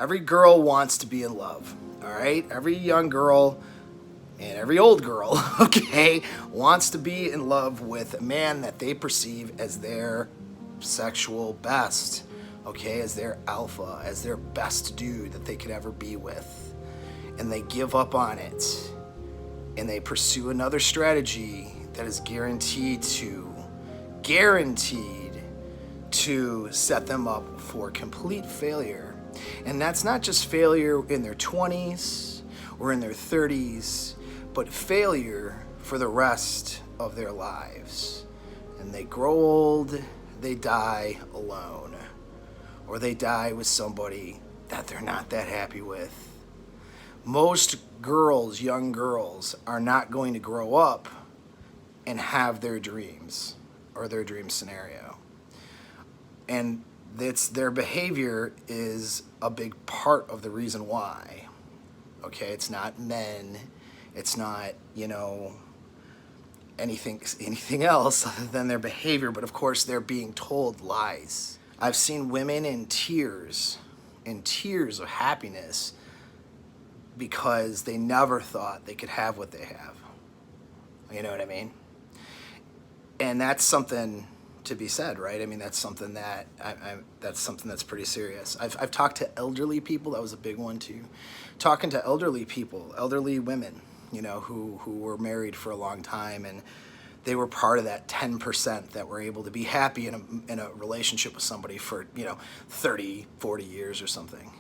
Every girl wants to be in love, all right? Every young girl and every old girl, okay, wants to be in love with a man that they perceive as their sexual best, okay, as their alpha, as their best dude that they could ever be with. And they give up on it and they pursue another strategy that is guaranteed to set them up for complete failure. And that's not just failure in their 20s or in their 30s, but failure for the rest of their lives. And they grow old, they die alone, or they die with somebody that they're not that happy with. Most girls, young girls, are not going to grow up and have their dreams or their dream scenario. And their behavior is a big part of the reason why. Okay, it's not men, it's not, anything else other than their behavior, but of course they're being told lies. I've seen women in tears of happiness because they never thought they could have what they have. You know what I mean? And that's something to be said, right? I mean, that's something that that's something that's pretty serious. I've talked to elderly people. That was a big one too. Talking to elderly people, elderly women, who were married for a long time, and they were part of that 10% that were able to be happy in a relationship with somebody for 30, 40 years or something.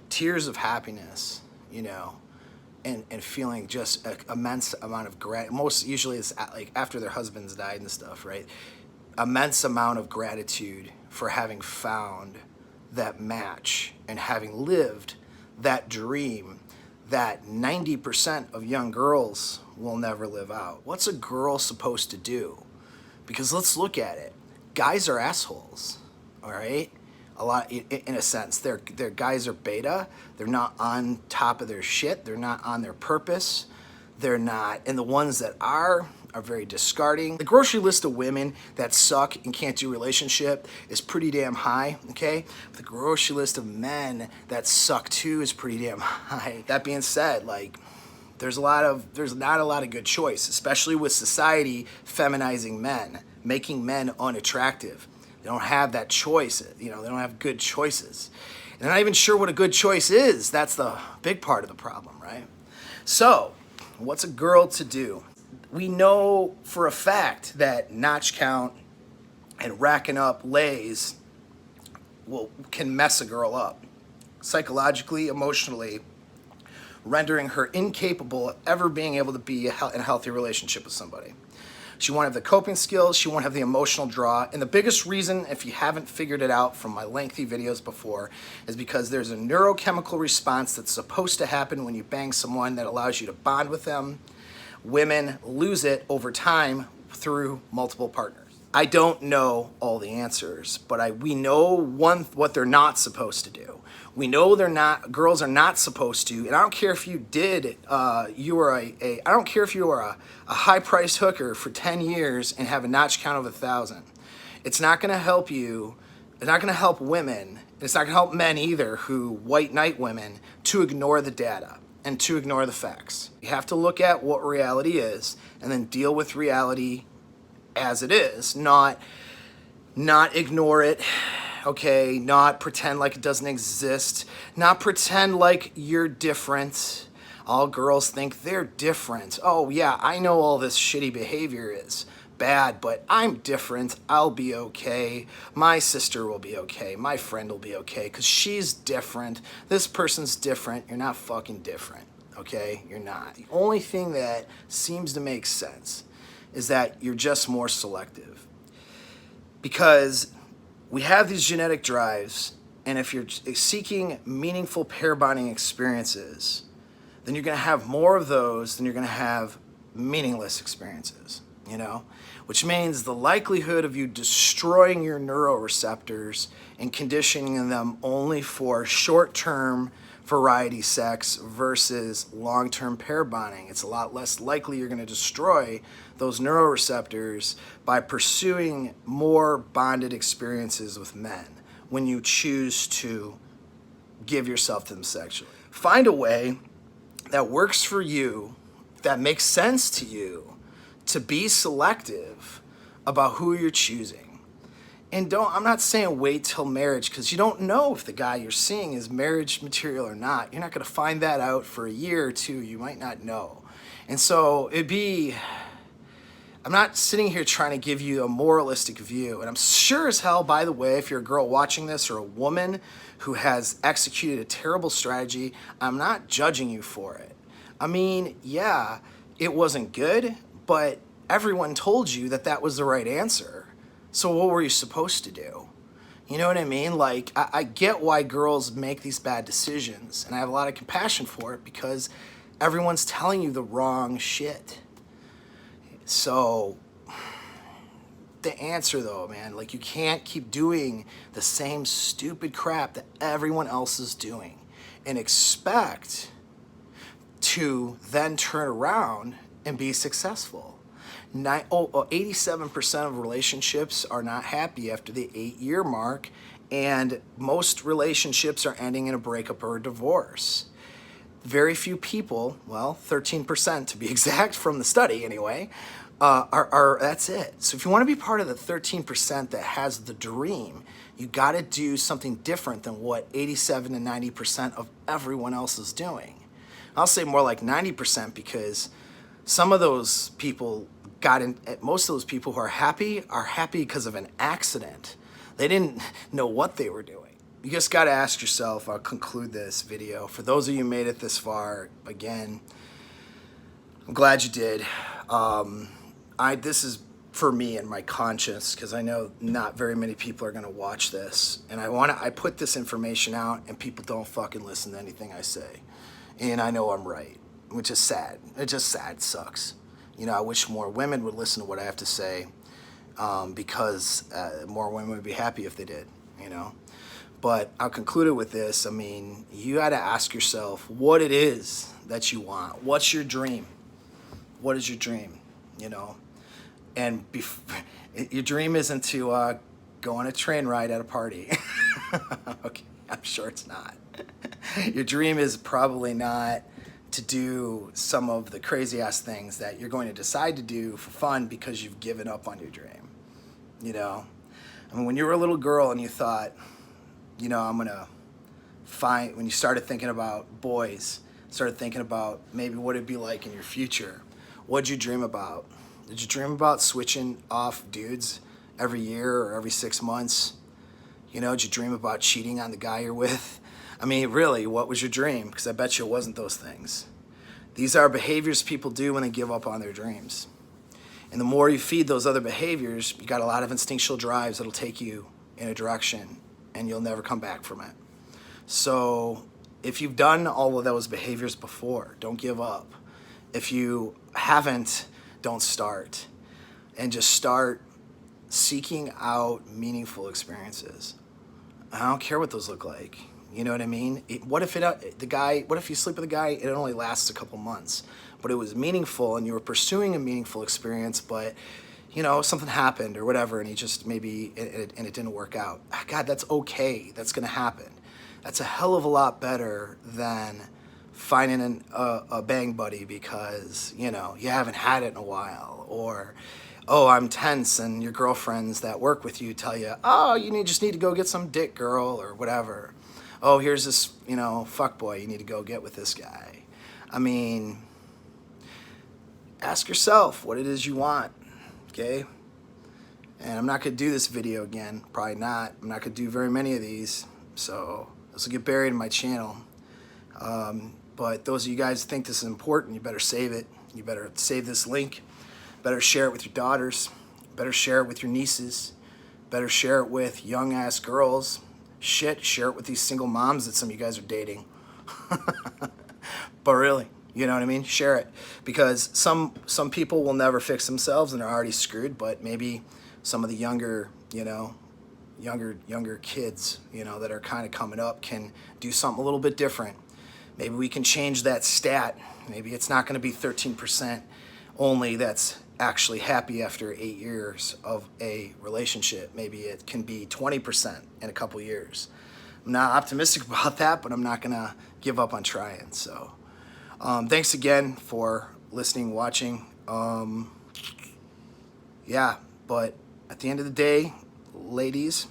Tears of happiness, and feeling just an immense amount of gratitude. Most usually it's like after their husbands died and stuff, right? Immense amount of gratitude for having found that match and having lived that dream that 90% of young girls will never live out. What's a girl supposed to do? Because let's look at it. Guys are assholes, all right? A lot, in a sense. Their guys are beta. They're not on top of their shit. They're not on their purpose. They're not, and the ones that are very discarding. The grocery list of women that suck and can't do relationship is pretty damn high, okay? But the grocery list of men that suck too is pretty damn high. That being said, there's not a lot of good choice, especially with society feminizing men, making men unattractive. They don't have that choice, they don't have good choices. And they're not even sure what a good choice is. That's the big part of the problem, right? So, what's a girl to do? We know for a fact that notch count and racking up lays can mess a girl up. Psychologically, emotionally, rendering her incapable of ever being able to be in a healthy relationship with somebody. She won't have the coping skills, she won't have the emotional draw, and the biggest reason, if you haven't figured it out from my lengthy videos before, is because there's a neurochemical response that's supposed to happen when you bang someone that allows you to bond with them. Women lose it over time through multiple partners. I don't know all the answers, but we know what they're not supposed to do. We know girls are not supposed to, and I don't care if you did, I don't care if you were a high-priced hooker for 10 years and have a notch count of 1,000. It's not gonna help you, it's not gonna help women, and it's not gonna help men either who white knight women to ignore the data and to ignore the facts. You have to look at what reality is and then deal with reality as it is, not ignore it, okay, not pretend like it doesn't exist, not pretend like you're different. All girls think they're different. Oh yeah, I know all this shitty behavior is bad, but I'm different. I'll be okay. My sister will be okay. My friend will be okay because she's different. This person's different. You're not fucking different, okay? You're not. The only thing that seems to make sense is that you're just more selective. Because we have these genetic drives, and if you're seeking meaningful pair bonding experiences, then you're gonna have more of those than you're gonna have meaningless experiences, Which means the likelihood of you destroying your neuroreceptors and conditioning them only for short-term variety sex versus long-term pair bonding. It's a lot less likely you're going to destroy those neuroreceptors by pursuing more bonded experiences with men when you choose to give yourself to them sexually. Find a way that works for you, that makes sense to you, to be selective about who you're choosing. And I'm not saying wait till marriage, because you don't know if the guy you're seeing is marriage material or not. You're not going to find that out for a year or two. You might not know. And so I'm not sitting here trying to give you a moralistic view. And I'm sure as hell, by the way, if you're a girl watching this or a woman who has executed a terrible strategy, I'm not judging you for it. I mean, yeah, it wasn't good, but everyone told you that that was the right answer. So what were you supposed to do? You know what I mean? Like, I get why girls make these bad decisions, and I have a lot of compassion for it because everyone's telling you the wrong shit. So the answer though, man, like, you can't keep doing the same stupid crap that everyone else is doing and expect to then turn around and be successful. 87% of relationships are not happy after the 8-year mark, and most relationships are ending in a breakup or a divorce. Very few people, well, 13% to be exact from the study anyway, that's it. So if you want to be part of the 13% that has the dream, you got to do something different than what 87 to 90% of everyone else is doing. I'll say more like 90%, because some of those people most of those people who are happy because of an accident. They didn't know what they were doing. You just got to ask yourself. I'll conclude this video. For those of you who made it this far, again, I'm glad you did. This is for me and my conscience, because I know not very many people are going to watch this. And I put this information out, and people don't fucking listen to anything I say. And I know I'm right, which is sad. It's just sad. It sucks. You know, I wish more women would listen to what I have to say, because more women would be happy if they did, you know. But I'll conclude it with this. I mean, you got to ask yourself what it is that you want. What's your dream? What is your dream, you know? And your dream isn't to go on a train ride at a party. Okay, I'm sure it's not. Your dream is probably not to do some of the crazy ass things that you're going to decide to do for fun because you've given up on your dream. You know, I mean, when you were a little girl and you thought, you know, when you started thinking about boys, started thinking about maybe what it'd be like in your future, what'd you dream about? Did you dream about switching off dudes every year or every 6 months? You know, did you dream about cheating on the guy you're with? I mean, really, what was your dream? Because I bet you it wasn't those things. These are behaviors people do when they give up on their dreams. And the more you feed those other behaviors, you got a lot of instinctual drives that'll take you in a direction, and you'll never come back from it. So if you've done all of those behaviors before, don't give up. If you haven't, don't start. And just start seeking out meaningful experiences. I don't care what those look like. You know what I mean? What if you sleep with a guy, it only lasts a couple months, but it was meaningful and you were pursuing a meaningful experience, but you know, something happened or whatever, and he just and it didn't work out. God, that's okay. That's going to happen. That's a hell of a lot better than finding a bang buddy because, you know, you haven't had it in a while, or, oh, I'm tense, and your girlfriends that work with you tell you, oh, you just need to go get some dick, girl, or whatever. Oh, here's this, you know, fuckboy, you need to go get with this guy. I mean, ask yourself what it is you want, okay? And I'm not going to do this video again, probably not. I'm not going to do very many of these, so this will get buried in my channel. But those of you guys who think this is important, you better save it. You better save this link. Better share it with your daughters. Better share it with your nieces. Better share it with young-ass girls. Shit, share it with these single moms that some of you guys are dating. But really, you know what I mean? Share it. Because some people will never fix themselves and they're already screwed, but maybe some of the younger, you know, younger kids, you know, that are kind of coming up can do something a little bit different. Maybe we can change that stat. Maybe it's not going to be 13% only that's actually happy after 8 years of a relationship. Maybe it can be 20% in a couple years. I'm not optimistic about that, but I'm not gonna give up on trying. So thanks again for listening, watching. Yeah, but at the end of the day, ladies,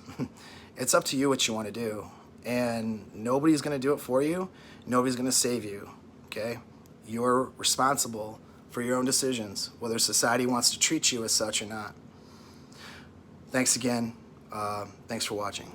it's up to you what you want to do. And nobody's going to do it for you. Nobody's going to save you, okay? You're responsible for your own decisions, whether society wants to treat you as such or not. Thanks again. Thanks for watching.